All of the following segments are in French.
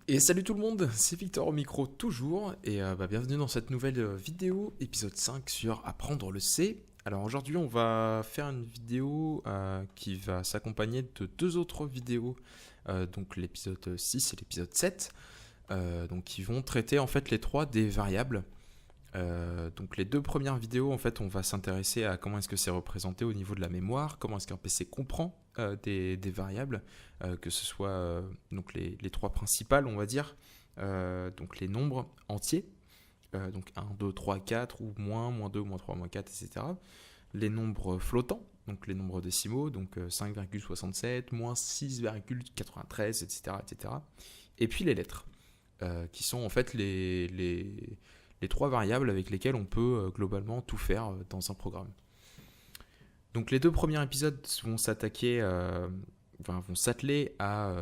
Et salut tout le monde, c'est Victor au micro toujours, et bienvenue dans cette nouvelle vidéo, épisode 5 sur apprendre le C. Alors aujourd'hui on va faire une vidéo qui va s'accompagner de deux autres vidéos, donc l'épisode 6 et l'épisode 7, donc qui vont traiter en fait les trois des variables. Donc les deux premières vidéos, en fait, on va s'intéresser à comment est-ce que c'est représenté au niveau de la mémoire, comment est-ce qu'un PC comprend des variables, que ce soit donc les trois principales, on va dire, donc les nombres entiers, donc 1, 2, 3, 4, ou moins 2, moins 3, moins 4, etc. Les nombres flottants, donc les nombres décimaux, donc 5,67, moins 6,93, etc., etc. Et puis les lettres, qui sont en fait les trois variables avec lesquelles on peut globalement tout faire dans un programme. Donc les deux premiers épisodes vont vont s'atteler à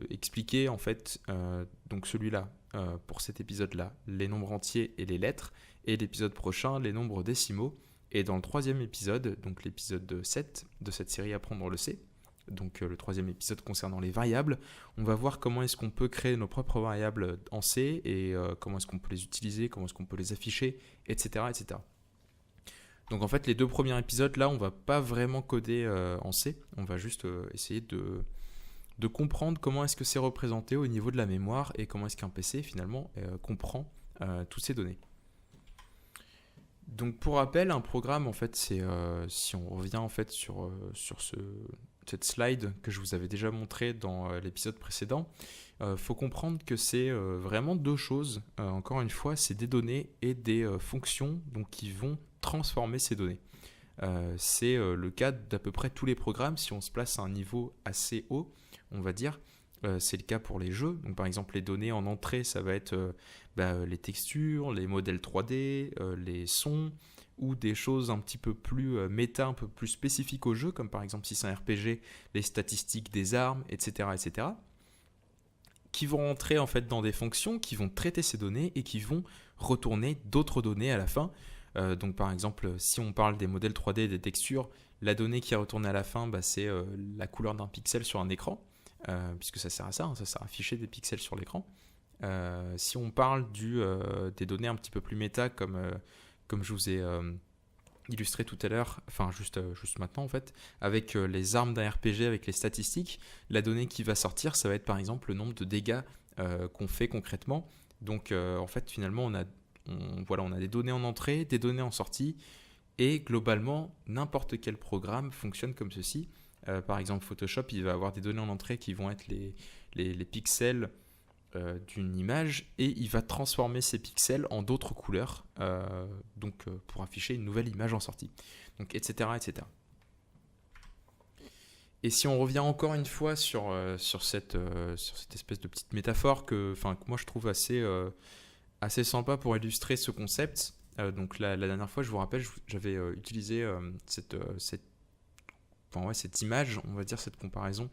expliquer en fait donc celui-là pour cet épisode-là les nombres entiers et les lettres, et l'épisode prochain les nombres décimaux. Et dans le troisième épisode, donc l'épisode 7 de cette série Apprendre le C, donc le troisième épisode concernant les variables, on va voir comment est-ce qu'on peut créer nos propres variables en C, et comment est-ce qu'on peut les utiliser, comment est-ce qu'on peut les afficher, etc., etc. Donc en fait les deux premiers épisodes là on va pas vraiment coder en C, on va juste essayer de comprendre comment est-ce que c'est représenté au niveau de la mémoire, et comment est-ce qu'un PC finalement comprend toutes ces données. Donc pour rappel, un programme en fait c'est, si on revient en fait sur cette slide que je vous avais déjà montré dans l'épisode précédent, faut comprendre que c'est vraiment deux choses. Encore une fois, c'est des données et des fonctions donc qui vont transformer ces données. C'est le cas d'à peu près tous les programmes si on se place à un niveau assez haut, on va dire. C'est le cas pour les jeux. Donc, par exemple, les données en entrée, ça va être les textures, les modèles 3D, les sons, ou des choses un petit peu plus méta, un peu plus spécifiques au jeu, comme par exemple si c'est un RPG, les statistiques des armes, etc., etc., qui vont rentrer en fait dans des fonctions qui vont traiter ces données et qui vont retourner d'autres données à la fin. Donc par exemple, si on parle des modèles 3D, des textures, la donnée qui est retournée à la fin, c'est la couleur d'un pixel sur un écran. Puisque ça sert à ça, hein, ça sert à afficher des pixels sur l'écran. Si on parle des données un petit peu plus méta, comme je vous ai illustré tout à l'heure, enfin juste maintenant en fait, avec les armes d'un RPG, avec les statistiques, la donnée qui va sortir, ça va être par exemple le nombre de dégâts qu'on fait concrètement. Donc en fait finalement on a des données en entrée, des données en sortie, et globalement n'importe quel programme fonctionne comme ceci. Par exemple, Photoshop, il va avoir des données en entrée qui vont être les pixels d'une image, et il va transformer ces pixels en d'autres couleurs, pour afficher une nouvelle image en sortie, donc etc., etc. Et si on revient encore une fois sur cette espèce de petite métaphore que moi je trouve assez sympa pour illustrer ce concept. Donc la dernière fois, je vous rappelle, j'avais utilisé cette image, on va dire cette comparaison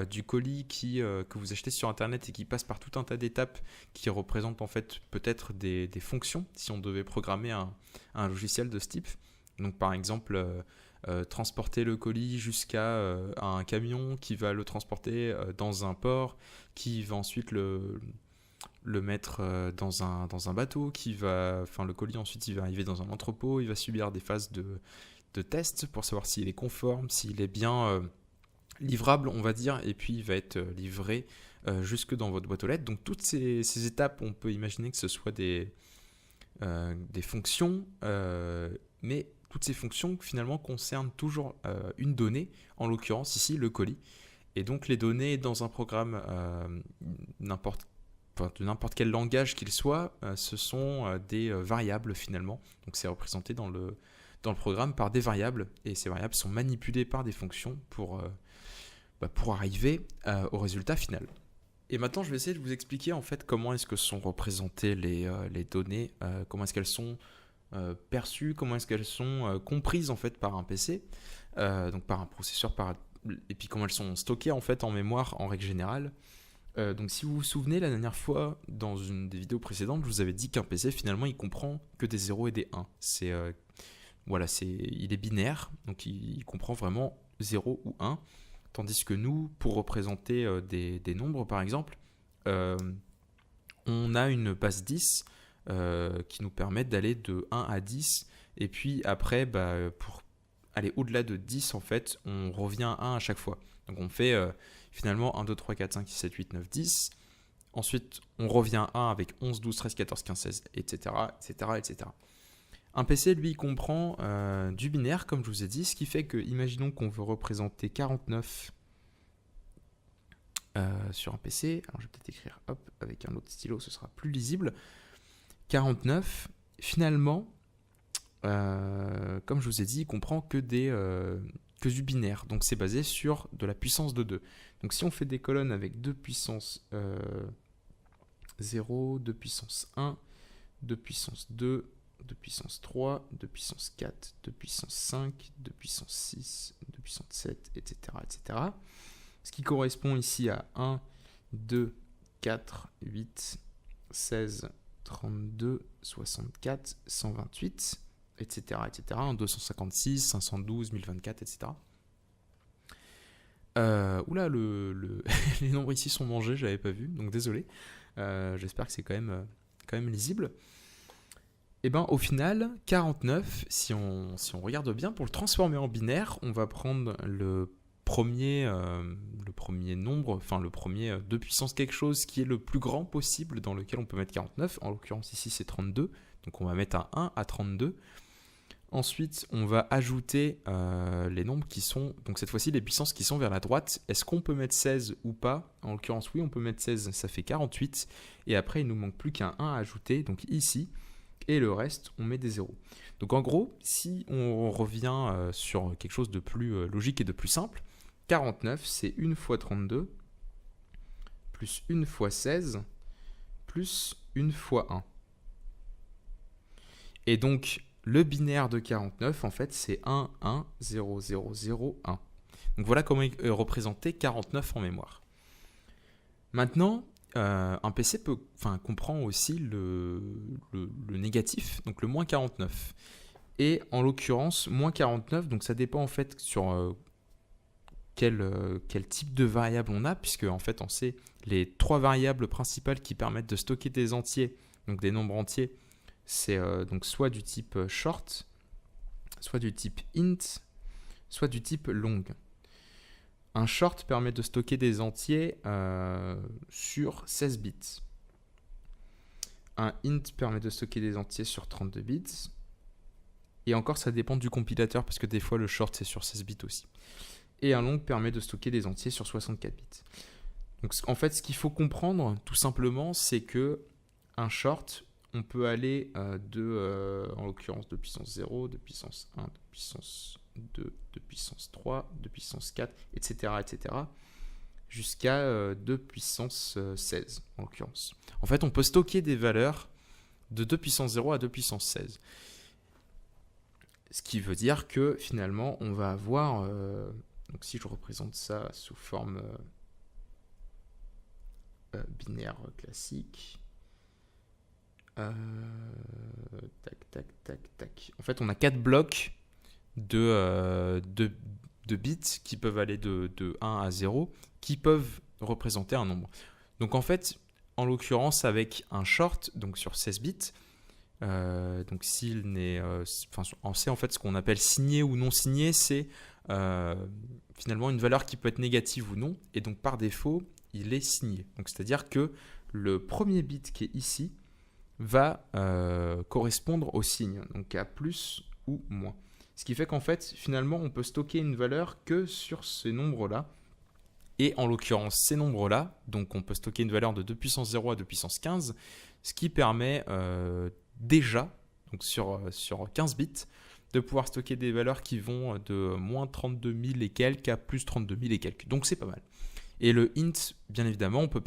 du colis que vous achetez sur internet et qui passe par tout un tas d'étapes qui représentent en fait peut-être des fonctions si on devait programmer un logiciel de ce type. Donc par exemple transporter le colis jusqu'à un camion qui va le transporter dans un port, qui va ensuite le mettre dans un bateau, le colis ensuite il va arriver dans un entrepôt, il va subir des phases de test pour savoir s'il est conforme, s'il est bien livrable, on va dire, et puis il va être livré jusque dans votre boîte aux lettres. Donc toutes ces étapes, on peut imaginer que ce soit des fonctions, mais toutes ces fonctions finalement concernent toujours une donnée, en l'occurrence ici le colis. Et donc les données dans un programme de n'importe quel langage qu'il soit, ce sont des variables finalement. Donc c'est représenté dans le programme par des variables, et ces variables sont manipulées par des fonctions pour arriver au résultat final. Et maintenant, je vais essayer de vous expliquer en fait comment est-ce que sont représentées les données, comment est-ce qu'elles sont perçues, comment est-ce qu'elles sont comprises en fait par un PC, donc par un processeur, et puis comment elles sont stockées en fait en mémoire en règle générale. Donc si vous vous souvenez, la dernière fois, dans une des vidéos précédentes, je vous avais dit qu'un PC finalement il comprend que des 0 et des 1. Il est binaire, donc il comprend vraiment 0 ou 1, tandis que nous, pour représenter des nombres par exemple, on a une base 10 qui nous permet d'aller de 1 à 10. Et puis après, pour aller au-delà de 10, en fait, on revient à 1 à chaque fois. Donc on fait finalement 1, 2, 3, 4, 5, 6, 7, 8, 9, 10. Ensuite, on revient à 1 avec 11, 12, 13, 14, 15, 16, etc. etc., etc. Un PC, lui, comprend du binaire, comme je vous ai dit, ce qui fait que, imaginons qu'on veut représenter 49 sur un PC. Alors, je vais peut-être écrire avec un autre stylo, ce sera plus lisible. 49, finalement, comme je vous ai dit, il comprend que du binaire. Donc, c'est basé sur de la puissance de 2. Donc, si on fait des colonnes avec 2 puissance 0, 2 puissance 1, 2 puissance 2, 2 puissance 3, 2 puissance 4, 2 puissance 5, 2 puissance 6, 2 puissance 7, etc., etc. Ce qui correspond ici à 1, 2, 4, 8, 16, 32, 64, 128, etc., etc., 256, 512, 1024, etc. Oula, les nombres ici sont mangés, je l'avais pas vu, donc désolé. J'espère que c'est quand même lisible. Et ben au final, 49, si on regarde bien, pour le transformer en binaire, on va prendre le premier nombre, enfin le premier 2 puissance quelque chose qui est le plus grand possible dans lequel on peut mettre 49. En l'occurrence ici c'est 32, donc on va mettre un 1 à 32. Ensuite, on va ajouter les nombres qui sont, donc cette fois-ci les puissances qui sont vers la droite. Est-ce qu'on peut mettre 16 ou pas? En l'occurrence oui, on peut mettre 16, ça fait 48. Et après il nous manque plus qu'un 1 à ajouter, donc ici. Et le reste, on met des zéros. Donc en gros, si on revient sur quelque chose de plus logique et de plus simple, 49, c'est 1 fois 32, plus 1 fois 16, plus 1 fois 1. Et donc, le binaire de 49, en fait, c'est 1, 1, 0, 0, 0, 1. Donc voilà comment représenter 49 en mémoire. Maintenant, un PC comprend aussi le négatif, donc le moins 49. Et en l'occurrence, moins 49, donc ça dépend en fait sur quel type de variable on a, puisque en fait on sait les 3 variables principales qui permettent de stocker des entiers, donc des nombres entiers, c'est donc soit du type short, soit du type int, soit du type long. Un short permet de stocker des entiers sur 16 bits. Un int permet de stocker des entiers sur 32 bits. Et encore, ça dépend du compilateur, parce que des fois, le short, c'est sur 16 bits aussi. Et un long permet de stocker des entiers sur 64 bits. Donc, en fait, ce qu'il faut comprendre, tout simplement, c'est que un short, on peut aller en l'occurrence, de puissance 0, de puissance 1, de puissance 2, de puissance 3, de puissance 4, etc., etc., jusqu'à 2 puissance 16, en l'occurrence. En fait, on peut stocker des valeurs de 2 puissance 0 à 2 puissance 16. Ce qui veut dire que, finalement, on va avoir... donc, si je représente ça sous forme binaire classique... tac, tac, tac, tac. En fait, on a 4 blocs de bits qui peuvent aller de 1 à 0, qui peuvent représenter un nombre. Donc en fait, en l'occurrence, avec un short, donc sur 16 bits, donc s'il n'est... on sait en fait ce qu'on appelle signé ou non signé, c'est finalement une valeur qui peut être négative ou non, et donc par défaut, il est signé. Donc c'est-à-dire que le premier bit qui est ici va correspondre au signe, donc à plus ou moins. Ce qui fait qu'en fait, finalement, on peut stocker une valeur que sur ces nombres-là. Et en l'occurrence, ces nombres-là, donc on peut stocker une valeur de 2 puissance 0 à 2 puissance 15, ce qui permet déjà, donc sur 15 bits, de pouvoir stocker des valeurs qui vont de moins 32 000 et quelques à plus 32 000 et quelques. Donc c'est pas mal. Et le int, bien évidemment, on peut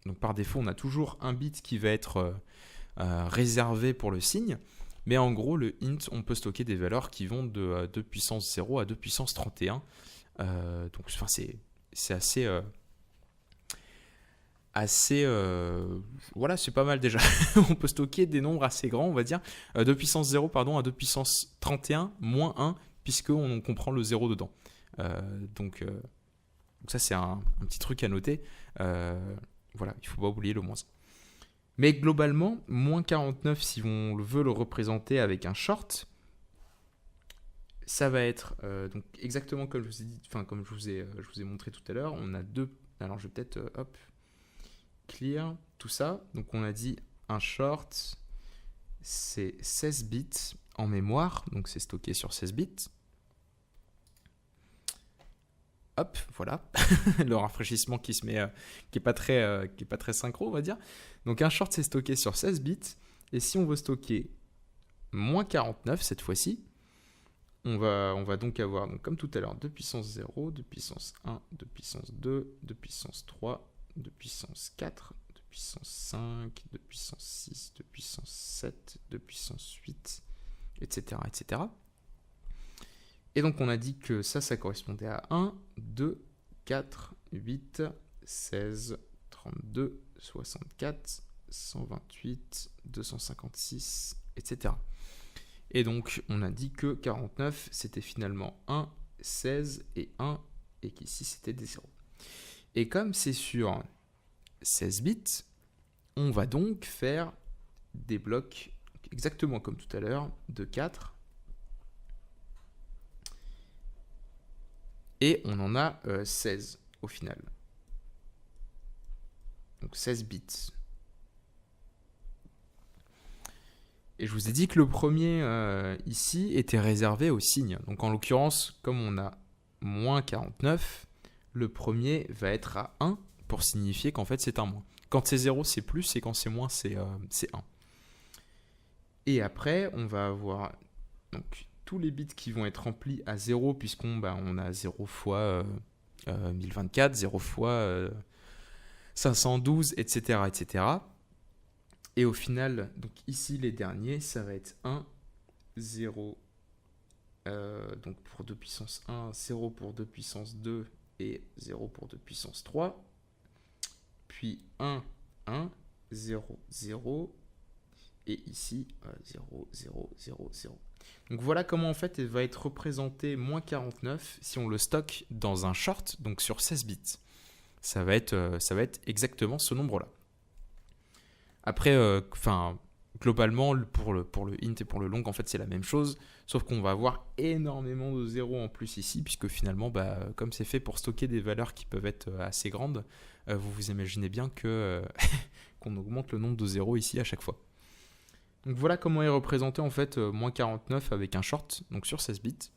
donc par défaut, on a toujours un bit qui va être réservé pour le signe. Mais en gros, le int, on peut stocker des valeurs qui vont de 2 puissance 0 à 2 puissance 31. Donc c'est assez voilà, c'est pas mal déjà. On peut stocker des nombres assez grands, on va dire. 2 puissance 0 à 2 puissance 31 moins 1, puisqu'on comprend le 0 dedans. Donc ça, c'est un petit truc à noter. Voilà, il ne faut pas oublier le moins 1. Mais globalement, moins 49, si on veut le représenter avec un short, ça va être donc exactement comme je vous ai dit, enfin comme je vous ai montré tout à l'heure. On a deux. Alors je vais peut-être hop clear tout ça. Donc on a dit un short, c'est 16 bits en mémoire, donc c'est stocké sur 16 bits. Hop, voilà, le rafraîchissement qui se met, qui est pas très synchro, on va dire. Donc un short c'est stocké sur 16 bits, et si on veut stocker moins 49 cette fois-ci, on va donc avoir, donc comme tout à l'heure, 2 puissance 0, 2 puissance 1, 2 puissance 2, 2 puissance 3, 2 puissance 4, 2 puissance 5, 2 puissance 6, 2 puissance 7, 2 puissance 8, etc., etc. Et donc on a dit que ça correspondait à 1, 2, 4, 8, 16, 32, 64, 128, 256, etc. Et donc on a dit que 49 c'était finalement 1, 16 et 1, et qu'ici c'était des 0. Et comme c'est sur 16 bits, on va donc faire des blocs exactement comme tout à l'heure de 4. Et on en a 16 au final. Donc 16 bits. Et je vous ai dit que le premier ici était réservé aux signes. Donc en l'occurrence, comme on a moins 49, le premier va être à 1 pour signifier qu'en fait c'est un moins. Quand c'est 0, c'est plus, et quand c'est moins, c'est 1. Et après, on va avoir donc tous les bits qui vont être remplis à 0, puisqu'on on a 0 fois 1024, 0 fois 512, etc., etc. Et au final, donc ici, les derniers, ça va être 1, 0, donc pour 2 puissance 1, 0 pour 2 puissance 2, et 0 pour 2 puissance 3. Puis 1, 1, 0, 0, et ici, 0, 0, 0, 0. Donc voilà comment en fait elle va être représentée moins 49 si on le stocke dans un short, donc sur 16 bits. Ça va être exactement ce nombre-là. Après, globalement, pour le int et pour le long, en fait, c'est la même chose, sauf qu'on va avoir énormément de zéros en plus ici, puisque finalement, comme c'est fait pour stocker des valeurs qui peuvent être assez grandes, vous vous imaginez bien que qu'on augmente le nombre de zéros ici à chaque fois. Donc voilà comment est représenté en fait moins 49 avec un short, donc sur 16 bits.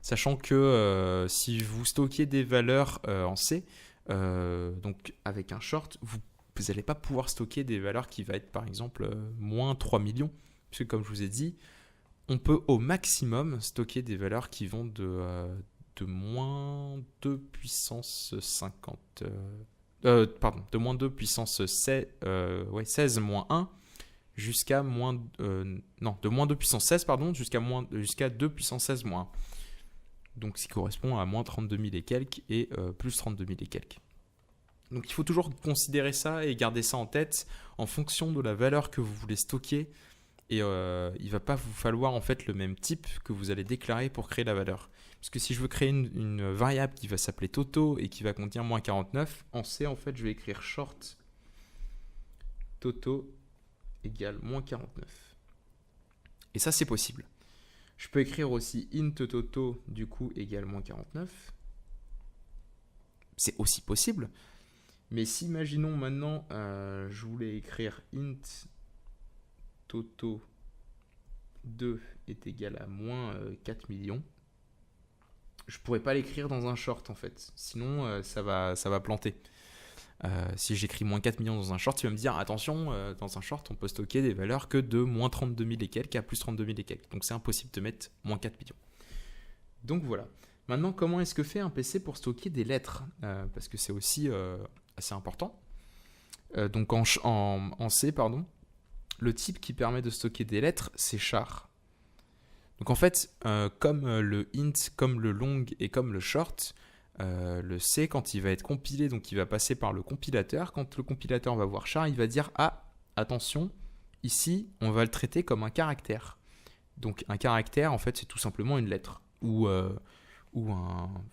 Sachant que si vous stockez des valeurs en C, donc avec un short, vous n'allez pas pouvoir stocker des valeurs qui va être par exemple moins 3 millions. Puisque comme je vous ai dit, on peut au maximum stocker des valeurs qui vont de moins 2 puissance 50... de moins 2 puissance 16 moins 1 jusqu'à moins... de moins 2 puissance 16, pardon, jusqu'à 2 puissance 16 moins 1. Donc ce qui correspond à moins 32 000 et quelques et plus 32 000 et quelques. Donc il faut toujours considérer ça et garder ça en tête en fonction de la valeur que vous voulez stocker. Et il ne va pas vous falloir en fait le même type que vous allez déclarer pour créer la valeur. Parce que si je veux créer une variable qui va s'appeler Toto et qui va contenir moins 49, en C en fait je vais écrire short Toto égale moins 49. Et ça c'est possible. Je peux écrire aussi int Toto du coup égale moins 49. C'est aussi possible. Mais si imaginons maintenant je voulais écrire int Toto 2 est égal à moins 4 millions, je ne pourrais pas l'écrire dans un short en fait. Sinon ça va planter. Si j'écris moins 4 millions dans un short, il va me dire attention, dans un short on peut stocker des valeurs que de moins 32 000 et quelques à plus 32 000 et quelques. Donc c'est impossible de mettre moins 4 millions. Donc voilà. Maintenant, comment est-ce que fait un PC pour stocker des lettres parce que c'est aussi assez important. Donc en C, pardon, le type qui permet de stocker des lettres, c'est char. Donc en fait, comme le int, comme le long et comme le short, le C, quand il va être compilé, donc il va passer par le compilateur. Quand le compilateur va voir char, il va dire ah, attention, ici, on va le traiter comme un caractère. Donc un caractère, en fait, c'est tout simplement une lettre ou un...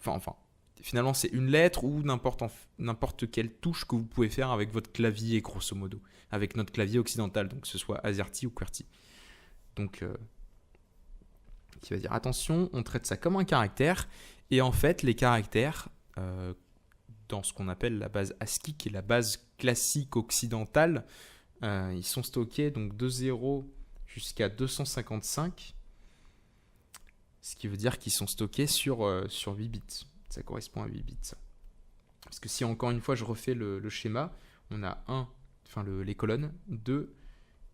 Enfin, finalement, c'est une lettre ou n'importe quelle touche que vous pouvez faire avec votre clavier, grosso modo, avec notre clavier occidental, donc que ce soit AZERTY ou QWERTY. Donc, qui va dire attention, on traite ça comme un caractère, et en fait, les caractères, dans ce qu'on appelle la base ASCII, qui est la base classique occidentale, ils sont stockés donc de 0 jusqu'à 255, ce qui veut dire qu'ils sont stockés sur 8 bits. Ça correspond à 8 bits. Ça. Parce que si encore une fois je refais le schéma, on a les colonnes 2,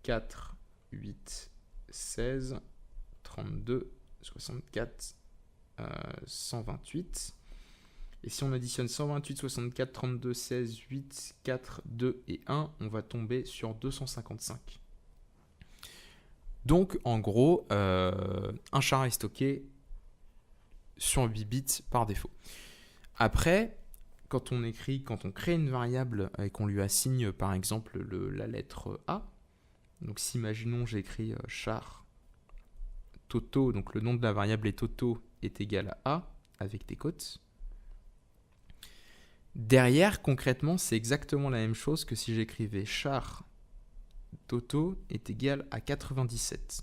4, 8, 16, 32, 64, 128. Et si on additionne 128, 64, 32, 16, 8, 4, 2 et 1, on va tomber sur 255. Donc en gros, un char est stocké sur 8 bits par défaut. Après, quand on crée une variable et qu'on lui assigne par exemple la lettre A, donc si imaginons j'écris char Toto, donc le nom de la variable est Toto, est égal à A avec des côtes. Derrière, concrètement, c'est exactement la même chose que si j'écrivais char Toto est égal à 97.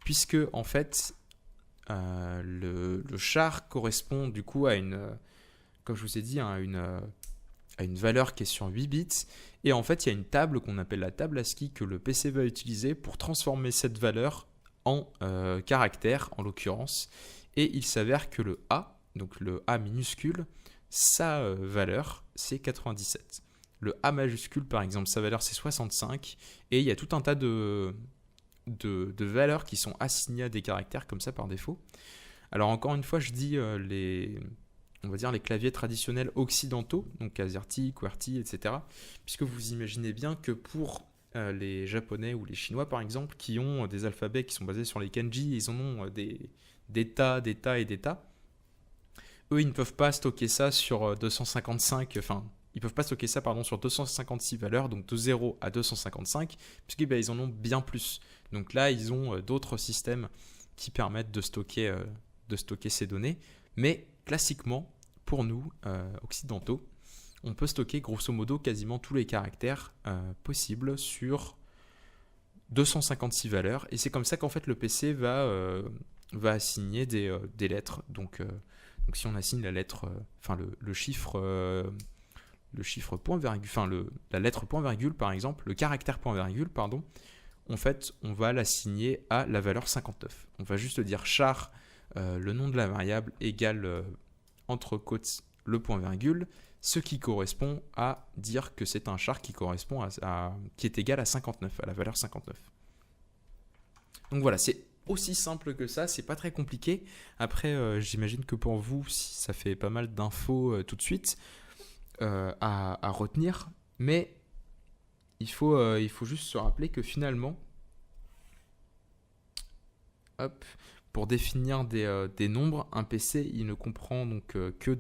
Puisque, en fait, le char correspond du coup à comme je vous ai dit, à une valeur qui est sur 8 bits. Et en fait, il y a une table qu'on appelle la table ASCII que le PC va utiliser pour transformer cette valeur en caractère, en l'occurrence. Et il s'avère que le A, donc le A minuscule, sa valeur, c'est 97. Le A majuscule, par exemple, sa valeur, c'est 65. Et il y a tout un tas de valeurs qui sont assignées à des caractères comme ça par défaut. Alors encore une fois, je dis on va dire les claviers traditionnels occidentaux, donc AZERTY, QWERTY, etc. Puisque vous imaginez bien que pour les Japonais ou les Chinois, par exemple, qui ont des alphabets qui sont basés sur les kanji, ils en ont des tas et des tas. Eux, ils ne peuvent pas stocker ça sur 255, ils peuvent pas stocker ça sur 256 valeurs, donc de 0 à 255, puisque ils en ont bien plus. Donc là, ils ont d'autres systèmes qui permettent de stocker ces données. Mais classiquement, pour nous, occidentaux, on peut stocker grosso modo quasiment tous les caractères possibles sur 256 valeurs. Et c'est comme ça qu'en fait le PC va assigner des lettres. Donc si on assigne la lettre, le chiffre point virgule, la lettre point virgule par exemple, le caractère point virgule, pardon, en fait, on va l'assigner à la valeur 59. On va juste dire char, le nom de la variable égale entre côtes le point virgule, ce qui correspond à dire que c'est un char qui correspond qui est égal à 59, à la valeur 59. Donc voilà, c'est aussi simple que ça, c'est pas très compliqué. Après, j'imagine que pour vous, ça fait pas mal d'infos tout de suite à retenir, mais il faut juste se rappeler que finalement, pour définir des nombres, un PC il ne comprend donc que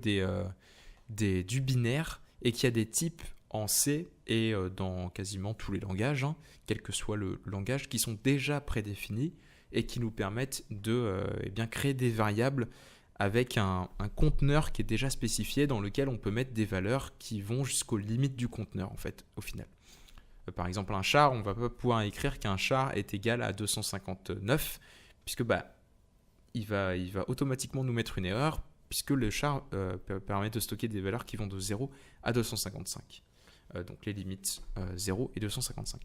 du binaire et qu'il y a des types en C et dans quasiment tous les langages, quel que soit le langage, qui sont déjà prédéfinis et qui nous permettent de créer des variables avec un conteneur qui est déjà spécifié dans lequel on peut mettre des valeurs qui vont jusqu'aux limites du conteneur en fait au final. Par exemple un char, on ne va pas pouvoir écrire qu'un char est égal à 259 puisque il va automatiquement nous mettre une erreur puisque le char permet de stocker des valeurs qui vont de 0 à 255. Donc les limites 0 et 255.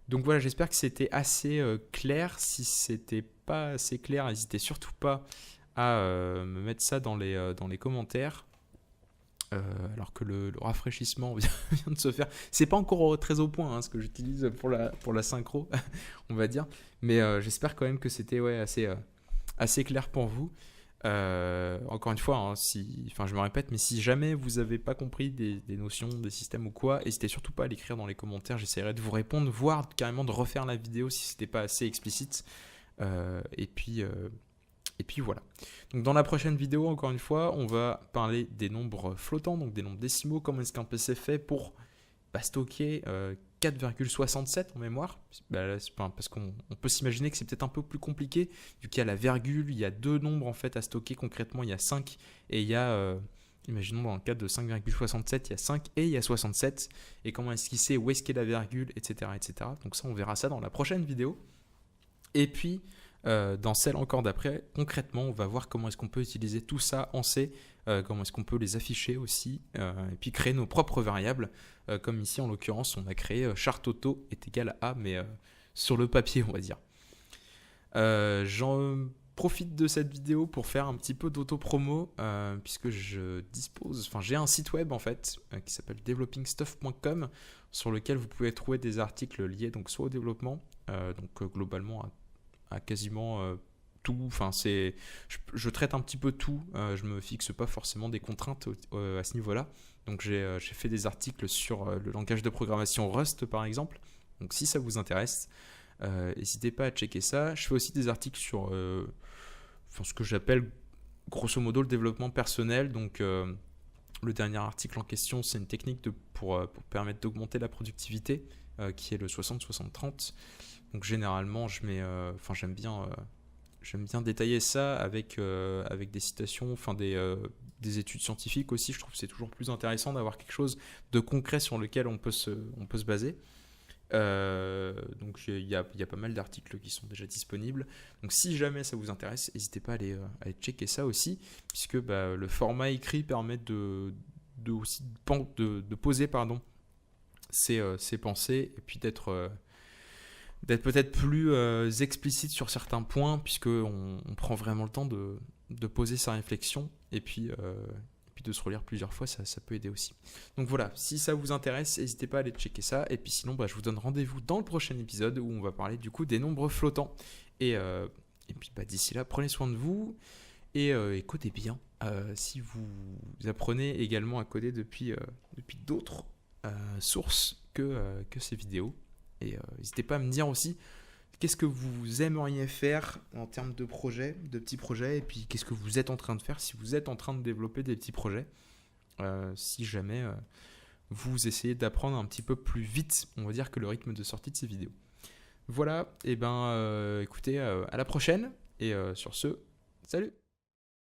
Donc voilà, j'espère que c'était assez clair. Si c'était pas assez clair, n'hésitez surtout pas à me mettre ça dans les commentaires. Alors que le rafraîchissement vient de se faire. C'est pas encore très au point ce que j'utilise pour la synchro, on va dire. Mais j'espère quand même que c'était assez clair pour vous. Encore une fois, je me répète, mais si jamais vous n'avez pas compris des notions, des systèmes ou quoi, n'hésitez surtout pas à l'écrire dans les commentaires, j'essaierai de vous répondre, voire carrément de refaire la vidéo si c'était pas assez explicite. Et puis voilà. Donc dans la prochaine vidéo, encore une fois, on va parler des nombres flottants, donc des nombres décimaux, comment est-ce qu'un PC fait pour stocker 4,67 en mémoire, parce qu'on peut s'imaginer que c'est peut-être un peu plus compliqué, vu qu'il y a la virgule, il y a deux nombres en fait à stocker concrètement, il y a 5 et il y a Imaginons dans le cas de 5,67, il y a 5 et il y a 67. Et comment est-ce qu'il sait où est-ce qu'est la virgule, etc., etc. Donc ça, on verra ça dans la prochaine vidéo. Et puis, dans celle encore d'après, concrètement, on va voir comment est-ce qu'on peut utiliser tout ça en C, comment est-ce qu'on peut les afficher aussi, et puis créer nos propres variables. Comme ici, en l'occurrence, on a créé chart auto est égal à A, mais sur le papier, on va dire. J'en profite de cette vidéo pour faire un petit peu d'auto-promo, puisque j'ai un site web en fait qui s'appelle developingstuff.com, sur lequel vous pouvez trouver des articles liés donc soit au développement, globalement à quasiment tout. Enfin, je traite un petit peu tout. Je me fixe pas forcément des contraintes à ce niveau-là. Donc j'ai fait des articles sur le langage de programmation Rust par exemple. Donc si ça vous intéresse, n'hésitez pas à checker ça. Je fais aussi des articles sur ce que j'appelle grosso modo le développement personnel. Donc le dernier article en question, c'est une technique pour permettre d'augmenter la productivité, qui est le 60-60-30. Donc généralement, j'aime bien détailler ça avec des citations, des études scientifiques aussi. Je trouve que c'est toujours plus intéressant d'avoir quelque chose de concret sur lequel on peut se baser. Donc il y a pas mal d'articles qui sont déjà disponibles. Donc si jamais ça vous intéresse, n'hésitez pas à aller checker ça aussi, puisque le format écrit permet de poser ses pensées, et puis d'être peut-être plus explicite sur certains points, puisqu'on prend vraiment le temps de poser sa réflexion, et puis de se relire plusieurs fois, ça peut aider aussi. Donc voilà, si ça vous intéresse, n'hésitez pas à aller checker ça, et puis sinon je vous donne rendez-vous dans le prochain épisode où on va parler du coup des nombres flottants. Et puis d'ici là, prenez soin de vous, et codez bien. Si vous apprenez également à coder depuis d'autres sources que ces vidéos. Et n'hésitez pas à me dire aussi qu'est-ce que vous aimeriez faire en termes de projets, de petits projets, et puis qu'est-ce que vous êtes en train de faire si vous êtes en train de développer des petits projets. Si jamais vous essayez d'apprendre un petit peu plus vite, on va dire, que le rythme de sortie de ces vidéos. Voilà, et écoutez, à la prochaine, et sur ce, salut!